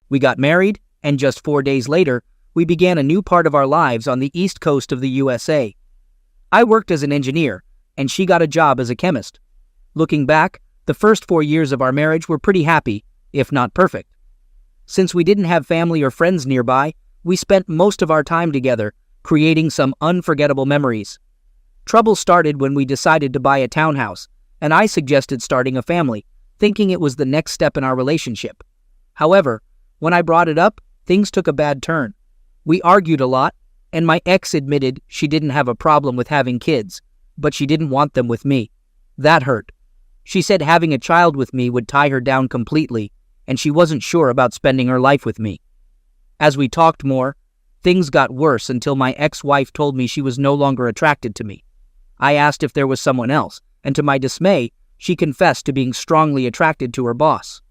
We got married, and just 4 days later, we began a new part of our lives on the east coast of the USA. I worked as an engineer, and she got a job as a chemist. Looking back, the first 4 years of our marriage were pretty happy, if not perfect. Since we didn't have family or friends nearby, we spent most of our time together, creating some unforgettable memories. Trouble started when we decided to buy a townhouse, and I suggested starting a family, thinking it was the next step in our relationship. However, when I brought it up, things took a bad turn. We argued a lot, and my ex admitted she didn't have a problem with having kids, but she didn't want them with me. That hurt. She said having a child with me would tie her down completely, and she wasn't sure about spending her life with me. As we talked more, things got worse until my ex-wife told me she was no longer attracted to me. I asked if there was someone else, and to my dismay, she confessed to being strongly attracted to her boss.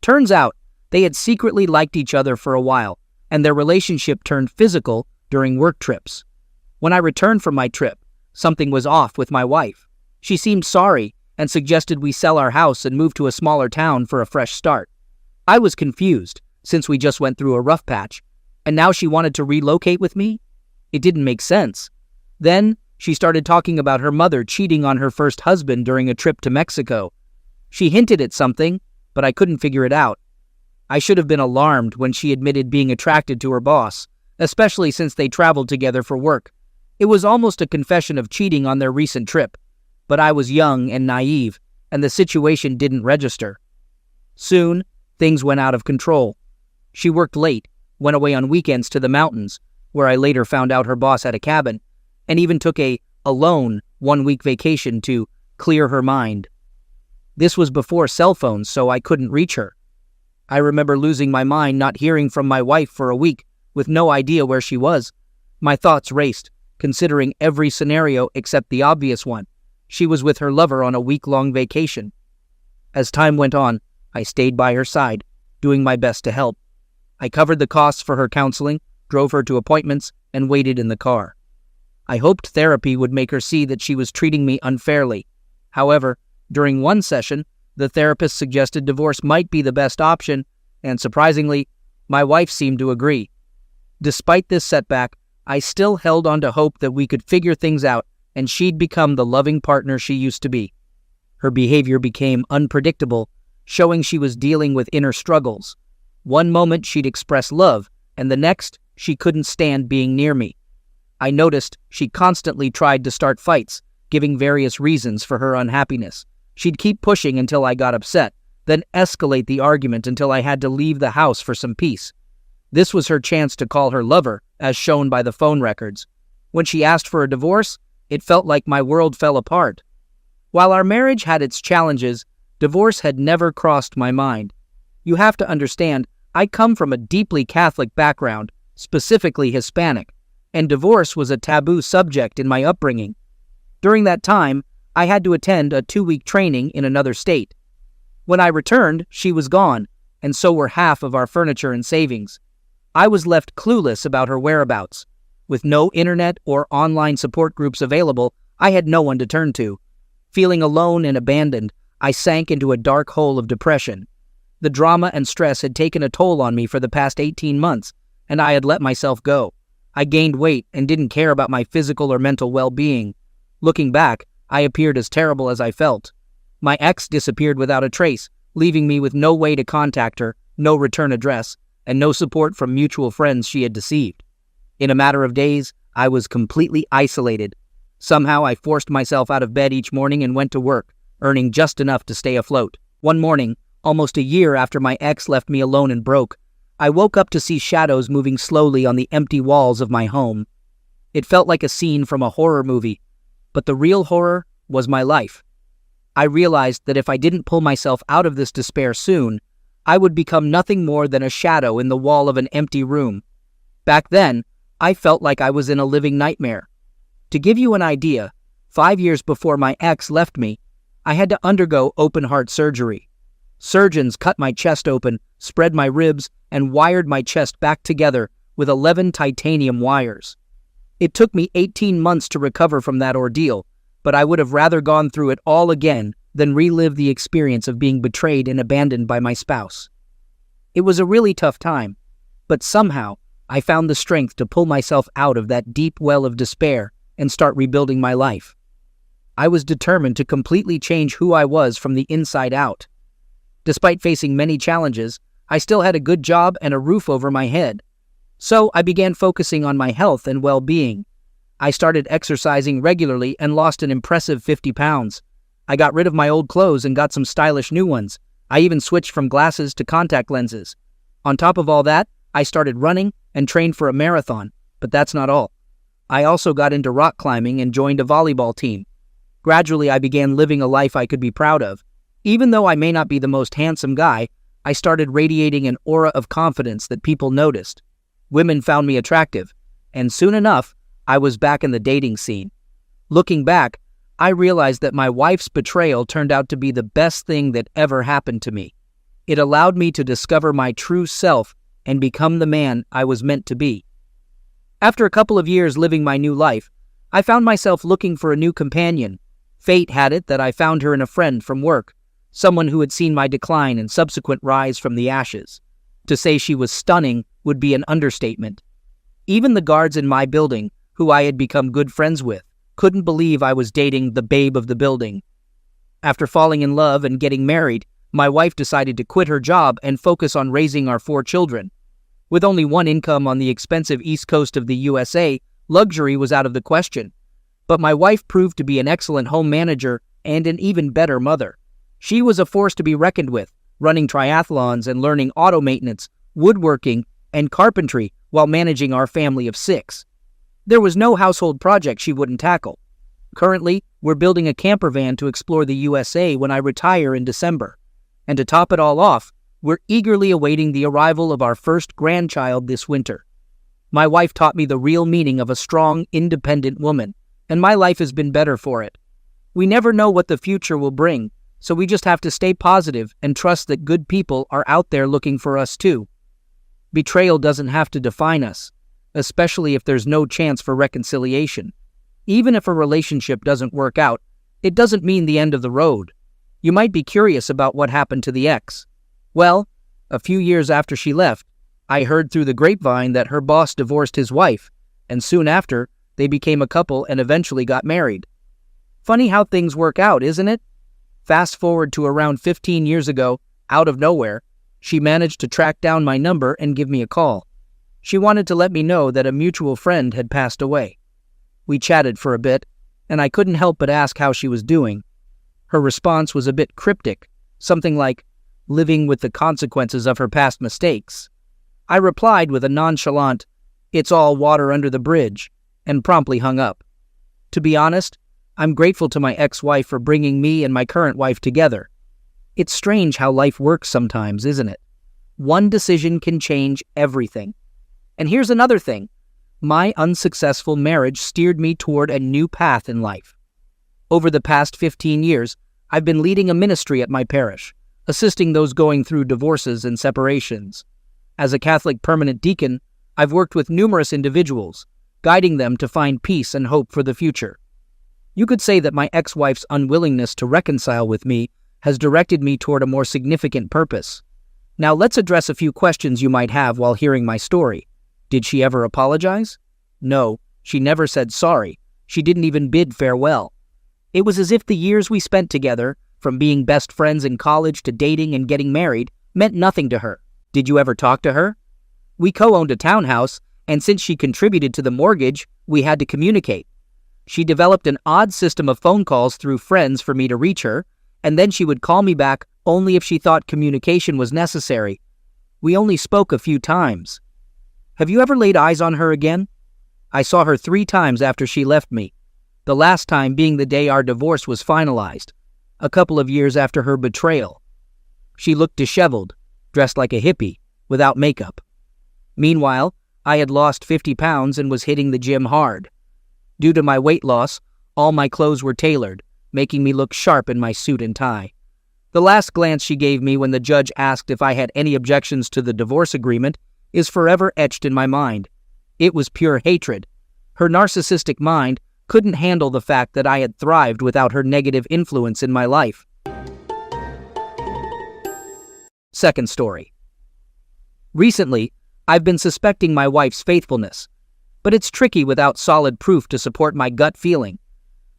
Turns out, they had secretly liked each other for a while, and their relationship turned physical during work trips. When I returned from my trip, something was off with my wife. She seemed sorry and suggested we sell our house and move to a smaller town for a fresh start. I was confused, since we just went through a rough patch, and now she wanted to relocate with me? It didn't make sense. Then, she started talking about her mother cheating on her first husband during a trip to Mexico. She hinted at something, but I couldn't figure it out. I should have been alarmed when she admitted being attracted to her boss, especially since they traveled together for work. It was almost a confession of cheating on their recent trip, but I was young and naive, and the situation didn't register. Soon, things went out of control. She worked late, went away on weekends to the mountains, where I later found out her boss had a cabin, and even took a alone 1-week vacation to clear her mind. This was before cell phones, so I couldn't reach her. I remember losing my mind not hearing from my wife for a week, with no idea where she was. My thoughts raced, considering every scenario except the obvious one. She was with her lover on a week-long vacation. As time went on, I stayed by her side, doing my best to help. I covered the costs for her counseling, drove her to appointments, and waited in the car. I hoped therapy would make her see that she was treating me unfairly. However, during one session, the therapist suggested divorce might be the best option, and surprisingly, my wife seemed to agree. Despite this setback, I still held on to hope that we could figure things out and she'd become the loving partner she used to be. Her behavior became unpredictable, showing she was dealing with inner struggles. One moment she'd express love, and the next, she couldn't stand being near me. I noticed she constantly tried to start fights, giving various reasons for her unhappiness. She'd keep pushing until I got upset, then escalate the argument until I had to leave the house for some peace. This was her chance to call her lover, as shown by the phone records. When she asked for a divorce, it felt like my world fell apart. While our marriage had its challenges, divorce had never crossed my mind. You have to understand, I come from a deeply Catholic background, specifically Hispanic, and divorce was a taboo subject in my upbringing. During that time, I had to attend a 2-week training in another state. When I returned, she was gone, and so were half of our furniture and savings. I was left clueless about her whereabouts. With no internet or online support groups available, I had no one to turn to. Feeling alone and abandoned, I sank into a dark hole of depression. The drama and stress had taken a toll on me for the past 18 months, and I had let myself go. I gained weight and didn't care about my physical or mental well-being. Looking back, I appeared as terrible as I felt. My ex disappeared without a trace, leaving me with no way to contact her, no return address, and no support from mutual friends she had deceived. In a matter of days, I was completely isolated. Somehow I forced myself out of bed each morning and went to work, earning just enough to stay afloat. One morning, almost a year after my ex left me alone and broke, I woke up to see shadows moving slowly on the empty walls of my home. It felt like a scene from a horror movie, but the real horror was my life. I realized that if I didn't pull myself out of this despair soon, I would become nothing more than a shadow in the wall of an empty room. Back then, I felt like I was in a living nightmare. To give you an idea, 5 years before my ex left me, I had to undergo open-heart surgery. Surgeons cut my chest open, spread my ribs, and wired my chest back together with 11 titanium wires. It took me 18 months to recover from that ordeal, but I would have rather gone through it all again than relive the experience of being betrayed and abandoned by my spouse. It was a really tough time, but somehow I found the strength to pull myself out of that deep well of despair and start rebuilding my life. I was determined to completely change who I was from the inside out. Despite facing many challenges, I still had a good job and a roof over my head. So I began focusing on my health and well-being. I started exercising regularly and lost an impressive 50 pounds. I got rid of my old clothes and got some stylish new ones. I even switched from glasses to contact lenses. On top of all that, I started running and trained for a marathon, but that's not all. I also got into rock climbing and joined a volleyball team. Gradually, I began living a life I could be proud of. Even though I may not be the most handsome guy, I started radiating an aura of confidence that people noticed. Women found me attractive, and soon enough, I was back in the dating scene. Looking back, I realized that my wife's betrayal turned out to be the best thing that ever happened to me. It allowed me to discover my true self and become the man I was meant to be. After a couple of years living my new life, I found myself looking for a new companion. Fate had it that I found her in a friend from work, someone who had seen my decline and subsequent rise from the ashes. To say she was stunning would be an understatement. Even the guards in my building, who I had become good friends with, couldn't believe I was dating the babe of the building. After falling in love and getting married, my wife decided to quit her job and focus on raising our 4 children. With only one income on the expensive East Coast of the USA, luxury was out of the question. But my wife proved to be an excellent home manager and an even better mother. She was a force to be reckoned with, running triathlons and learning auto maintenance, woodworking, and carpentry while managing our family of 6. There was no household project she wouldn't tackle. Currently, we're building a camper van to explore the USA when I retire in December. And to top it all off, we're eagerly awaiting the arrival of our first grandchild this winter. My wife taught me the real meaning of a strong, independent woman, and my life has been better for it. We never know what the future will bring, so we just have to stay positive and trust that good people are out there looking for us too. Betrayal doesn't have to define us, especially if there's no chance for reconciliation. Even if a relationship doesn't work out, it doesn't mean the end of the road. You might be curious about what happened to the ex. Well, a few years after she left, I heard through the grapevine that her boss divorced his wife, and soon after, they became a couple and eventually got married. Funny how things work out, isn't it? Fast forward to around 15 years ago, out of nowhere, she managed to track down my number and give me a call. She wanted to let me know that a mutual friend had passed away. We chatted for a bit, and I couldn't help but ask how she was doing. Her response was a bit cryptic, something like, living with the consequences of her past mistakes. I replied with a nonchalant, "It's all water under the bridge," and promptly hung up. To be honest, I'm grateful to my ex-wife for bringing me and my current wife together. It's strange how life works sometimes, isn't it? One decision can change everything. And here's another thing. My unsuccessful marriage steered me toward a new path in life. Over the past 15 years, I've been leading a ministry at my parish, assisting those going through divorces and separations. As a Catholic permanent deacon, I've worked with numerous individuals, guiding them to find peace and hope for the future. You could say that my ex-wife's unwillingness to reconcile with me has directed me toward a more significant purpose. Now let's address a few questions you might have while hearing my story. Did she ever apologize? No, she never said sorry. She didn't even bid farewell. It was as if the years we spent together, from being best friends in college to dating and getting married, meant nothing to her. Did you ever talk to her? We co-owned a townhouse, and since she contributed to the mortgage, we had to communicate. She developed an odd system of phone calls through friends for me to reach her, and then she would call me back only if she thought communication was necessary. We only spoke a few times. Have you ever laid eyes on her again? I saw her 3 times after she left me, the last time being the day our divorce was finalized, a couple of years after her betrayal. She looked disheveled, dressed like a hippie, without makeup. Meanwhile, I had lost 50 pounds and was hitting the gym hard. Due to my weight loss, all my clothes were tailored, making me look sharp in my suit and tie. The last glance she gave me when the judge asked if I had any objections to the divorce agreement is forever etched in my mind. It was pure hatred. Her narcissistic mind couldn't handle the fact that I had thrived without her negative influence in my life. Second story. Recently, I've been suspecting my wife's faithfulness, but it's tricky without solid proof to support my gut feeling.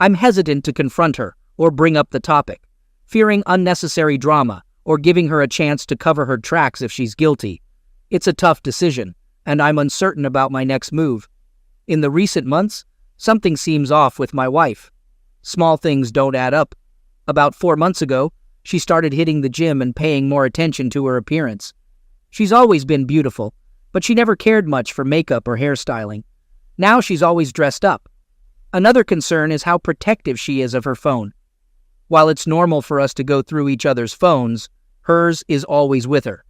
I'm hesitant to confront her or bring up the topic, fearing unnecessary drama or giving her a chance to cover her tracks if she's guilty. It's a tough decision, and I'm uncertain about my next move. In the recent months, something seems off with my wife. Small things don't add up. About 4 months ago, she started hitting the gym and paying more attention to her appearance. She's always been beautiful, but she never cared much for makeup or hairstyling. Now she's always dressed up. Another concern is how protective she is of her phone. While it's normal for us to go through each other's phones, hers is always with her.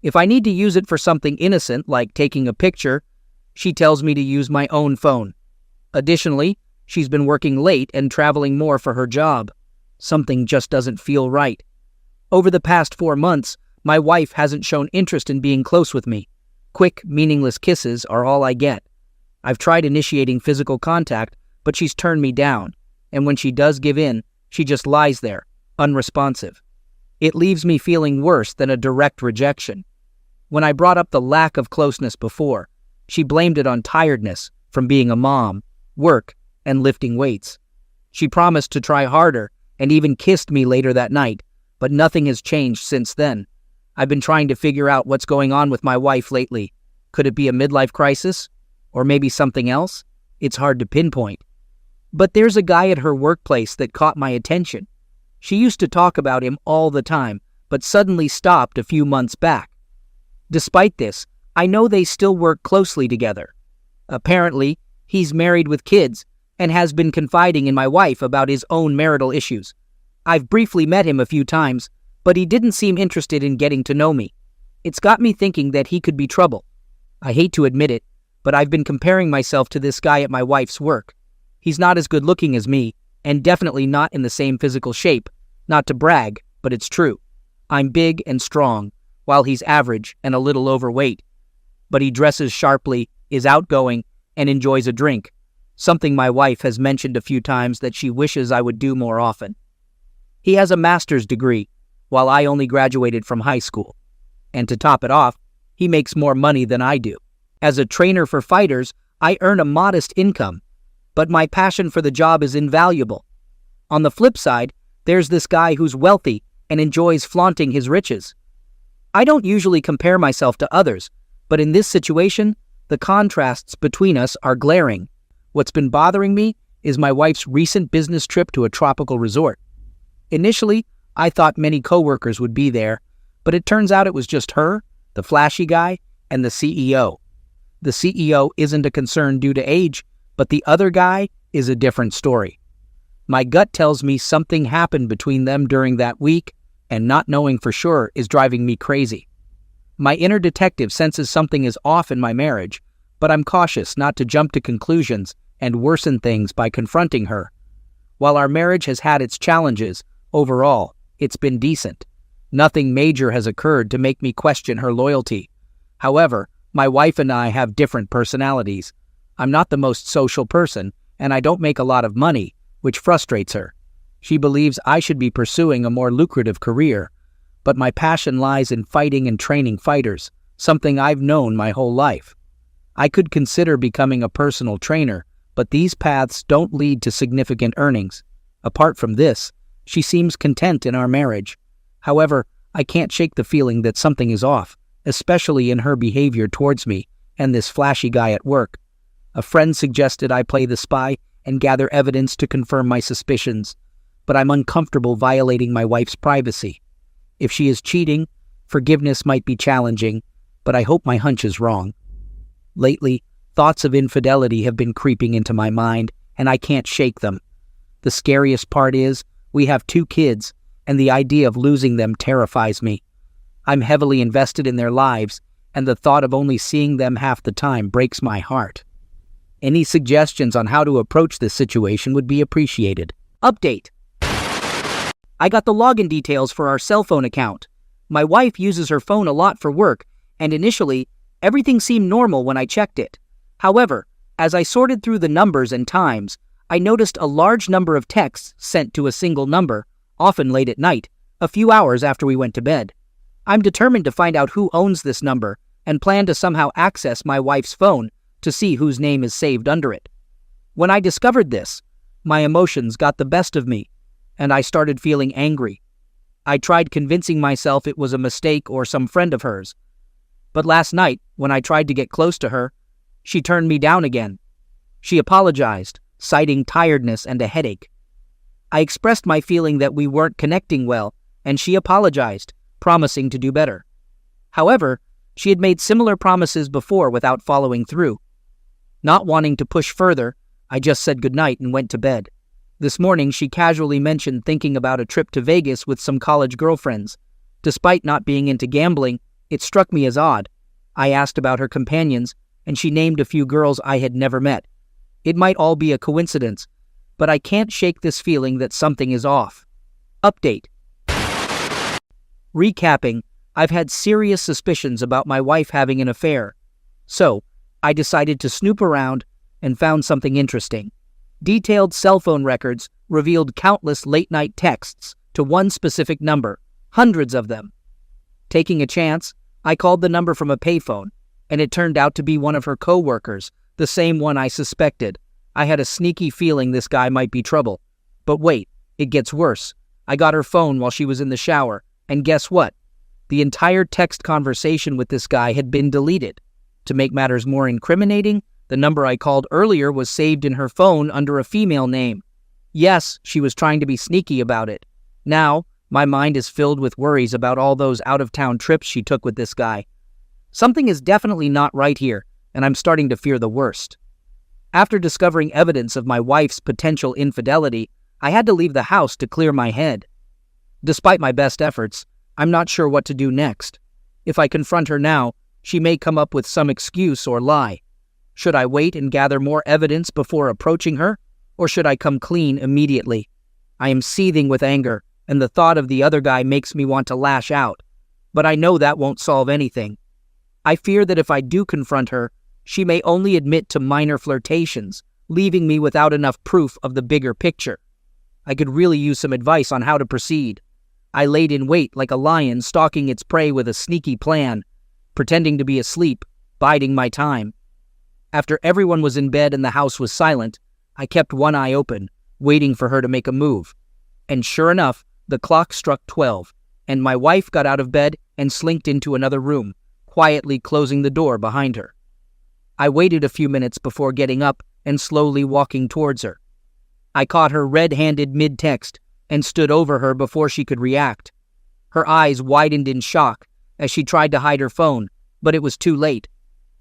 If I need to use it for something innocent like taking a picture, she tells me to use my own phone. Additionally, she's been working late and traveling more for her job. Something just doesn't feel right. Over the past 4 months, my wife hasn't shown interest in being close with me. Quick, meaningless kisses are all I get. I've tried initiating physical contact, but she's turned me down, and when she does give in, she just lies there, unresponsive. It leaves me feeling worse than a direct rejection. When I brought up the lack of closeness before, she blamed it on tiredness from being a mom, work, and lifting weights. She promised to try harder and even kissed me later that night, but nothing has changed since then. I've been trying to figure out what's going on with my wife lately. Could it be a midlife crisis? Or maybe something else? It's hard to pinpoint. But there's a guy at her workplace that caught my attention. She used to talk about him all the time, but suddenly stopped a few months back. Despite this, I know they still work closely together. Apparently, he's married with kids and has been confiding in my wife about his own marital issues. I've briefly met him a few times, but he didn't seem interested in getting to know me. It's got me thinking that he could be trouble. I hate to admit it, but I've been comparing myself to this guy at my wife's work. He's not as good looking as me, and definitely not in the same physical shape. Not to brag, but it's true. I'm big and strong, while he's average and a little overweight. But he dresses sharply, is outgoing, and enjoys a drink, something my wife has mentioned a few times that she wishes I would do more often. He has a master's degree, while I only graduated from high school. And to top it off, he makes more money than I do. As a trainer for fighters, I earn a modest income, but my passion for the job is invaluable. On the flip side, there's this guy who's wealthy and enjoys flaunting his riches. I don't usually compare myself to others, but in this situation, the contrasts between us are glaring. What's been bothering me is my wife's recent business trip to a tropical resort. Initially, I thought many coworkers would be there, but it turns out it was just her, the flashy guy, and the CEO. The CEO isn't a concern due to age, but the other guy is a different story. My gut tells me something happened between them during that week, and not knowing for sure is driving me crazy. My inner detective senses something is off in my marriage, but I'm cautious not to jump to conclusions and worsen things by confronting her. While our marriage has had its challenges, overall, it's been decent. Nothing major has occurred to make me question her loyalty. However, my wife and I have different personalities. I'm not the most social person, and I don't make a lot of money, which frustrates her. She believes I should be pursuing a more lucrative career, but my passion lies in fighting and training fighters, something I've known my whole life. I could consider becoming a personal trainer, but these paths don't lead to significant earnings. Apart from this, she seems content in our marriage. However, I can't shake the feeling that something is off, especially in her behavior towards me and this flashy guy at work. A friend suggested I play the spy and gather evidence to confirm my suspicions, but I'm uncomfortable violating my wife's privacy. If she is cheating, forgiveness might be challenging, but I hope my hunch is wrong. Lately, thoughts of infidelity have been creeping into my mind, and I can't shake them. The scariest part is, we have 2 kids, and the idea of losing them terrifies me. I'm heavily invested in their lives, and the thought of only seeing them half the time breaks my heart. Any suggestions on how to approach this situation would be appreciated. Update. I got the login details for our cell phone account. My wife uses her phone a lot for work, and initially, everything seemed normal when I checked it. However, as I sorted through the numbers and times, I noticed a large number of texts sent to a single number, often late at night, a few hours after we went to bed. I'm determined to find out who owns this number and plan to somehow access my wife's phone to see whose name is saved under it. When I discovered this, my emotions got the best of me, and I started feeling angry. I tried convincing myself it was a mistake or some friend of hers. But last night, when I tried to get close to her, she turned me down again. She apologized, citing tiredness and a headache. I expressed my feeling that we weren't connecting well, and she apologized, promising to do better. However, she had made similar promises before without following through. Not wanting to push further, I just said goodnight and went to bed. This morning, she casually mentioned thinking about a trip to Vegas with some college girlfriends. Despite not being into gambling, it struck me as odd. I asked about her companions, and she named a few girls I had never met. It might all be a coincidence, but I can't shake this feeling that something is off. Update. Recapping, I've had serious suspicions about my wife having an affair. So, I decided to snoop around and found something interesting. Detailed cell phone records revealed countless late-night texts to one specific number, hundreds of them. Taking a chance, I called the number from a payphone, and it turned out to be one of her co-workers, the same one I suspected. I had a sneaky feeling this guy might be trouble. But wait, it gets worse. I got her phone while she was in the shower, and guess what? The entire text conversation with this guy had been deleted. To make matters more incriminating, the number I called earlier was saved in her phone under a female name. Yes, she was trying to be sneaky about it. Now, my mind is filled with worries about all those out-of-town trips she took with this guy. Something is definitely not right here, and I'm starting to fear the worst. After discovering evidence of my wife's potential infidelity, I had to leave the house to clear my head. Despite my best efforts, I'm not sure what to do next. If I confront her now, she may come up with some excuse or lie. Should I wait and gather more evidence before approaching her, or should I come clean immediately? I am seething with anger, and the thought of the other guy makes me want to lash out. But I know that won't solve anything. I fear that if I do confront her, she may only admit to minor flirtations, leaving me without enough proof of the bigger picture. I could really use some advice on how to proceed. I laid in wait like a lion stalking its prey with a sneaky plan, pretending to be asleep, biding my time. After everyone was in bed and the house was silent, I kept one eye open, waiting for her to make a move. And sure enough, the clock struck 12, and my wife got out of bed and slinked into another room, quietly closing the door behind her. I waited a few minutes before getting up and slowly walking towards her. I caught her red-handed mid-text and stood over her before she could react. Her eyes widened in shock as she tried to hide her phone, but it was too late.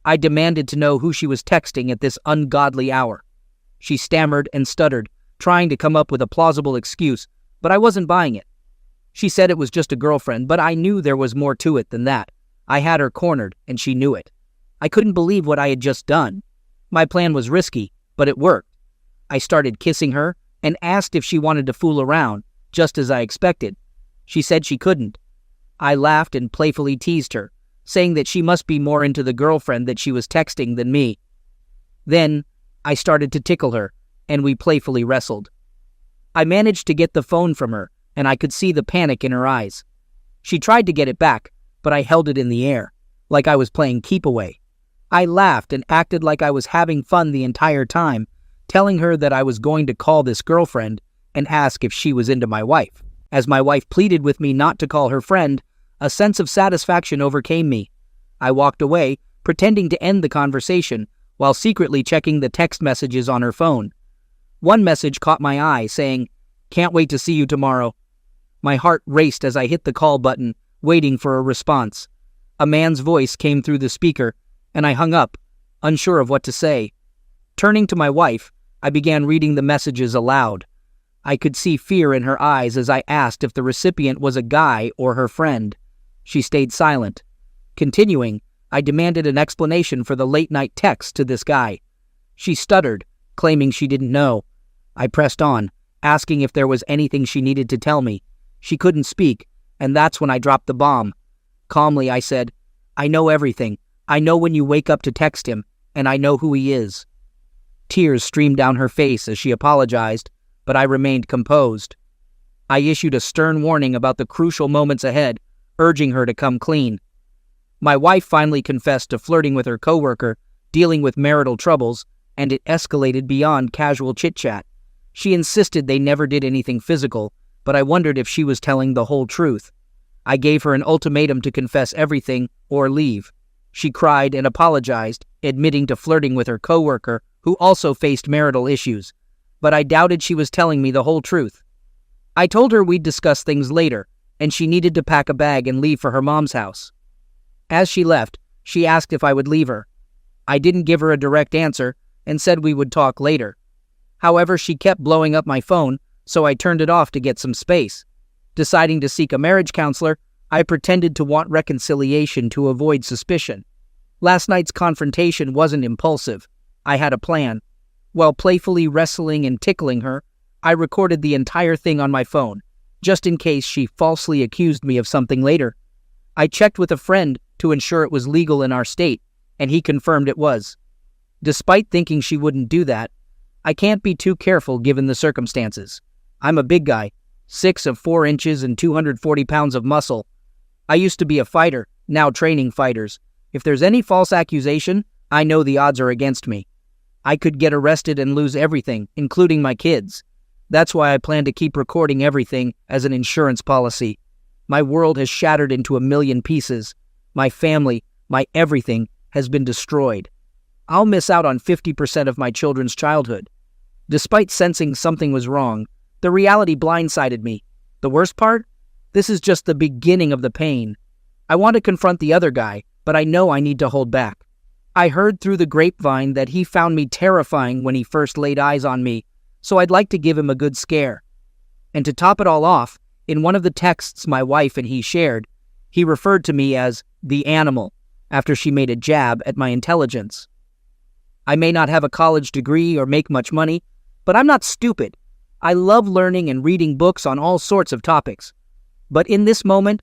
I demanded to know who she was texting at this ungodly hour. She stammered and stuttered, trying to come up with a plausible excuse, but I wasn't buying it. She said it was just a girlfriend, but I knew there was more to it than that. I had her cornered, and she knew it. I couldn't believe what I had just done. My plan was risky, but it worked. I started kissing her and asked if she wanted to fool around, just as I expected. She said she couldn't. I laughed and playfully teased her, saying that she must be more into the girlfriend that she was texting than me. Then, I started to tickle her, and we playfully wrestled. I managed to get the phone from her, and I could see the panic in her eyes. She tried to get it back, but I held it in the air, like I was playing keep away. I laughed and acted like I was having fun the entire time, telling her that I was going to call this girlfriend and ask if she was into my wife. As my wife pleaded with me not to call her friend, a sense of satisfaction overcame me. I walked away, pretending to end the conversation, while secretly checking the text messages on her phone. One message caught my eye, saying, "Can't wait to see you tomorrow." My heart raced as I hit the call button, waiting for a response. A man's voice came through the speaker, and I hung up, unsure of what to say. Turning to my wife, I began reading the messages aloud. I could see fear in her eyes as I asked if the recipient was a guy or her friend. She stayed silent. Continuing, I demanded an explanation for the late-night text to this guy. She stuttered, claiming she didn't know. I pressed on, asking if there was anything she needed to tell me. She couldn't speak, and that's when I dropped the bomb. Calmly, I said, "I know everything. I know when you wake up to text him, and I know who he is." Tears streamed down her face as she apologized, but I remained composed. I issued a stern warning about the crucial moments ahead, urging her to come clean. My wife finally confessed to flirting with her coworker, dealing with marital troubles, and it escalated beyond casual chit-chat. She insisted they never did anything physical, but I wondered if she was telling the whole truth. I gave her an ultimatum to confess everything or leave. She cried and apologized, admitting to flirting with her coworker, who also faced marital issues, but I doubted she was telling me the whole truth. I told her we'd discuss things later, and she needed to pack a bag and leave for her mom's house. As she left, she asked if I would leave her. I didn't give her a direct answer and said we would talk later. However, she kept blowing up my phone, so I turned it off to get some space. Deciding to seek a marriage counselor, I pretended to want reconciliation to avoid suspicion. Last night's confrontation wasn't impulsive. I had a plan. While playfully wrestling and tickling her, I recorded the entire thing on my phone, just in case she falsely accused me of something later. I checked with a friend to ensure it was legal in our state, and he confirmed it was. Despite thinking she wouldn't do that, I can't be too careful given the circumstances. I'm a big guy, 6'4" and 240 pounds of muscle. I used to be a fighter, now training fighters. If there's any false accusation, I know the odds are against me. I could get arrested and lose everything, including my kids. That's why I plan to keep recording everything as an insurance policy. My world has shattered into a million pieces. My family, my everything, has been destroyed. I'll miss out on 50% of my children's childhood. Despite sensing something was wrong, the reality blindsided me. The worst part? This is just the beginning of the pain. I want to confront the other guy, but I know I need to hold back. I heard through the grapevine that he found me terrifying when he first laid eyes on me, so I'd like to give him a good scare. And to top it all off, in one of the texts my wife and he shared, he referred to me as the animal, after she made a jab at my intelligence. I may not have a college degree or make much money, but I'm not stupid. I love learning and reading books on all sorts of topics. But in this moment,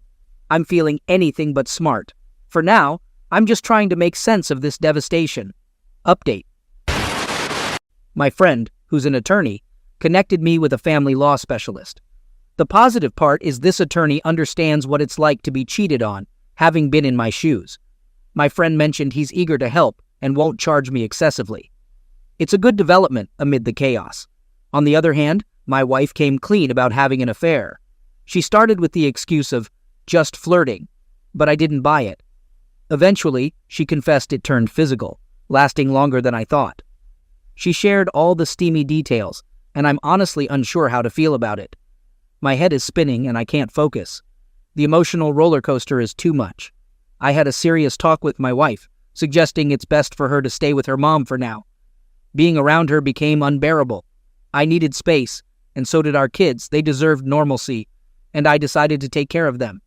I'm feeling anything but smart. For now, I'm just trying to make sense of this devastation. Update. My friend, who's an attorney, connected me with a family law specialist. The positive part is this attorney understands what it's like to be cheated on, having been in my shoes. My friend mentioned he's eager to help and won't charge me excessively. It's a good development amid the chaos. On the other hand, my wife came clean about having an affair. She started with the excuse of just flirting, but I didn't buy it. Eventually, she confessed it turned physical, lasting longer than I thought. She shared all the steamy details, and I'm honestly unsure how to feel about it. My head is spinning and I can't focus. The emotional roller coaster is too much. I had a serious talk with my wife, suggesting it's best for her to stay with her mom for now. Being around her became unbearable. I needed space, and so did our kids. They deserved normalcy, and I decided to take care of them.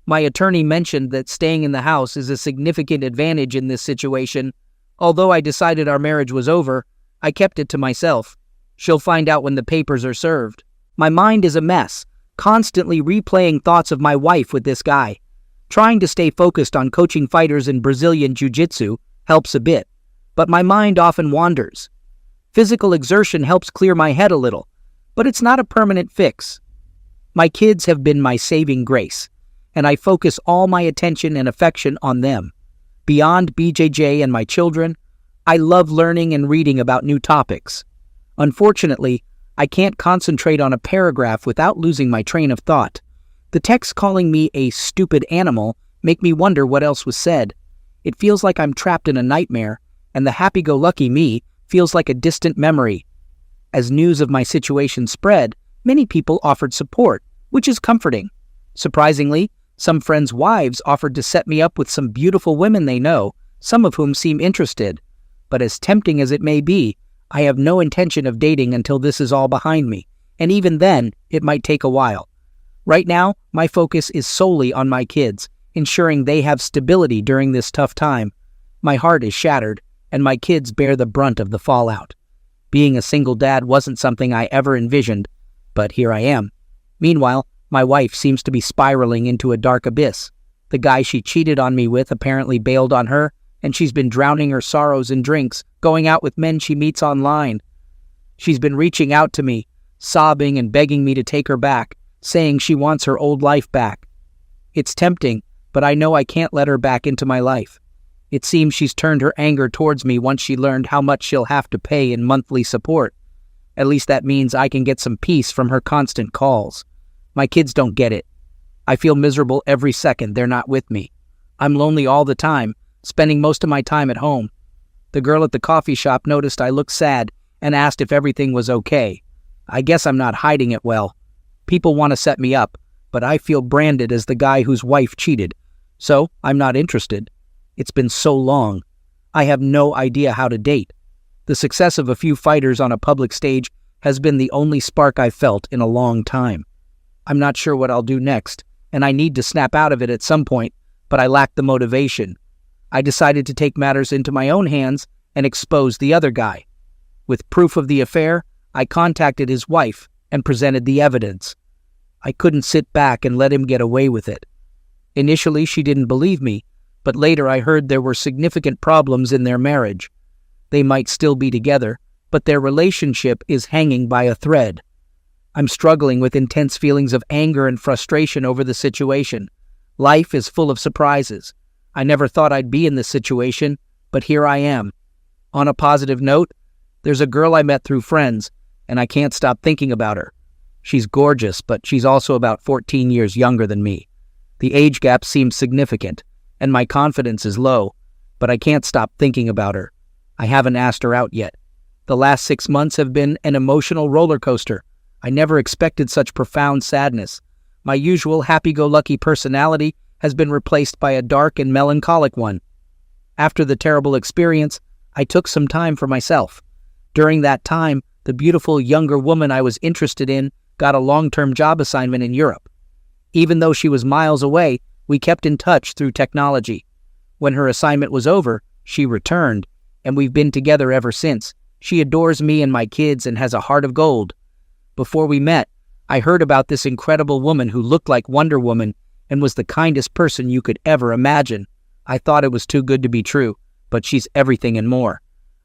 My attorney mentioned that staying in the house is a significant advantage in this situation. Although I decided our marriage was over, I kept it to myself. She'll find out when the papers are served. My mind is a mess, constantly replaying thoughts of my wife with this guy. Trying to stay focused on coaching fighters in Brazilian Jiu-Jitsu helps a bit, but my mind often wanders. Physical exertion helps clear my head a little, but it's not a permanent fix. My kids have been my saving grace, and I focus all my attention and affection on them. Beyond BJJ and my children, I love learning and reading about new topics. Unfortunately, I can't concentrate on a paragraph without losing my train of thought. The text calling me a stupid animal make me wonder what else was said. It feels like I'm trapped in a nightmare, and the happy-go-lucky me feels like a distant memory. As news of my situation spread, many people offered support, which is comforting. Surprisingly, some friends' wives offered to set me up with some beautiful women they know, some of whom seem interested. But as tempting as it may be, I have no intention of dating until this is all behind me, and even then, it might take a while. Right now, my focus is solely on my kids, ensuring they have stability during this tough time. My heart is shattered, and my kids bear the brunt of the fallout. Being a single dad wasn't something I ever envisioned, but here I am. Meanwhile, my wife seems to be spiraling into a dark abyss. The guy she cheated on me with apparently bailed on her, and she's been drowning her sorrows in drinks, going out with men she meets online. She's been reaching out to me, sobbing and begging me to take her back, saying she wants her old life back. It's tempting, but I know I can't let her back into my life. It seems she's turned her anger towards me once she learned how much she'll have to pay in monthly support. At least that means I can get some peace from her constant calls. My kids don't get it. I feel miserable every second they're not with me. I'm lonely all the time, spending most of my time at home. The girl at the coffee shop noticed I looked sad and asked if everything was okay. I guess I'm not hiding it well. People want to set me up, but I feel branded as the guy whose wife cheated, so I'm not interested. It's been so long. I have no idea how to date. The success of a few fighters on a public stage has been the only spark I've felt in a long time. I'm not sure what I'll do next, and I need to snap out of it at some point, but I lack the motivation. I decided to take matters into my own hands and expose the other guy. With proof of the affair, I contacted his wife and presented the evidence. I couldn't sit back and let him get away with it. Initially, she didn't believe me, but later I heard there were significant problems in their marriage. They might still be together, but their relationship is hanging by a thread. I'm struggling with intense feelings of anger and frustration over the situation. Life is full of surprises. I never thought I'd be in this situation, but here I am. On a positive note, there's a girl I met through friends, and I can't stop thinking about her. She's gorgeous, but she's also about 14 years younger than me. The age gap seems significant, and my confidence is low, but I can't stop thinking about her. I haven't asked her out yet. The last 6 months have been an emotional roller coaster. I never expected such profound sadness. My usual happy-go-lucky personality has been replaced by a dark and melancholic one. After the terrible experience, I took some time for myself. During that time, the beautiful younger woman I was interested in got a long-term job assignment in Europe. Even though she was miles away, we kept in touch through technology. When her assignment was over, she returned, and we've been together ever since. She adores me and my kids and has a heart of gold. Before we met, I heard about this incredible woman who looked like Wonder Woman and was the kindest person you could ever imagine. I thought it was too good to be true, but she's everything and more.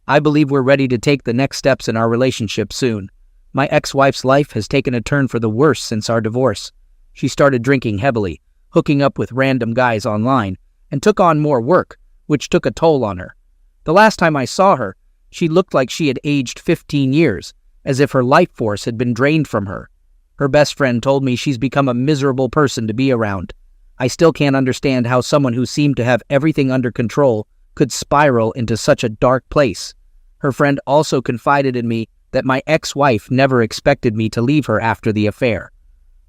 I believe we're ready to take the next steps in our relationship soon. My ex-wife's life has taken a turn for the worse since our divorce. She started drinking heavily, hooking up with random guys online, and took on more work, which took a toll on her. The last time I saw her, she looked like she had aged 15 years, as if her life force had been drained from her. Her best friend told me she's become a miserable person to be around. I still can't understand how someone who seemed to have everything under control could spiral into such a dark place. Her friend also confided in me that my ex-wife never expected me to leave her after the affair.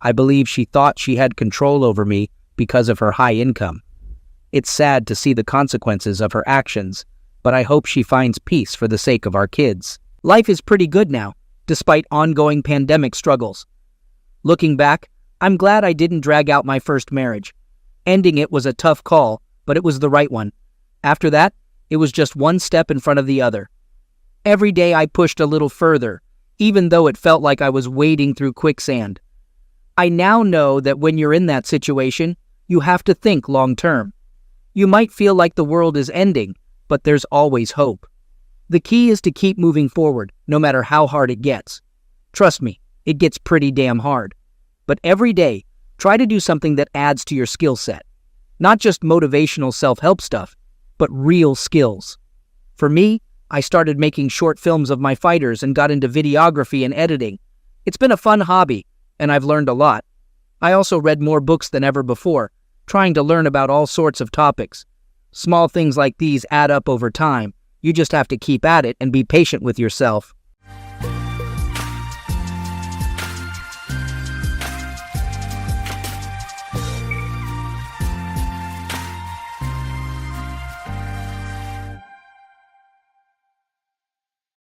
I believe she thought she had control over me because of her high income. It's sad to see the consequences of her actions, but I hope she finds peace for the sake of our kids. Life is pretty good now, despite ongoing pandemic struggles. Looking back, I'm glad I didn't drag out my first marriage. Ending it was a tough call, but it was the right one. After that, it was just one step in front of the other. Every day I pushed a little further, even though it felt like I was wading through quicksand. I now know that when you're in that situation, you have to think long term. You might feel like the world is ending, but there's always hope. The key is to keep moving forward, no matter how hard it gets. Trust me, it gets pretty damn hard. But every day, try to do something that adds to your skill set. Not just motivational self-help stuff, but real skills. For me, I started making short films of my fighters and got into videography and editing. It's been a fun hobby, and I've learned a lot. I also read more books than ever before, trying to learn about all sorts of topics. Small things like these add up over time. You just have to keep at it and be patient with yourself.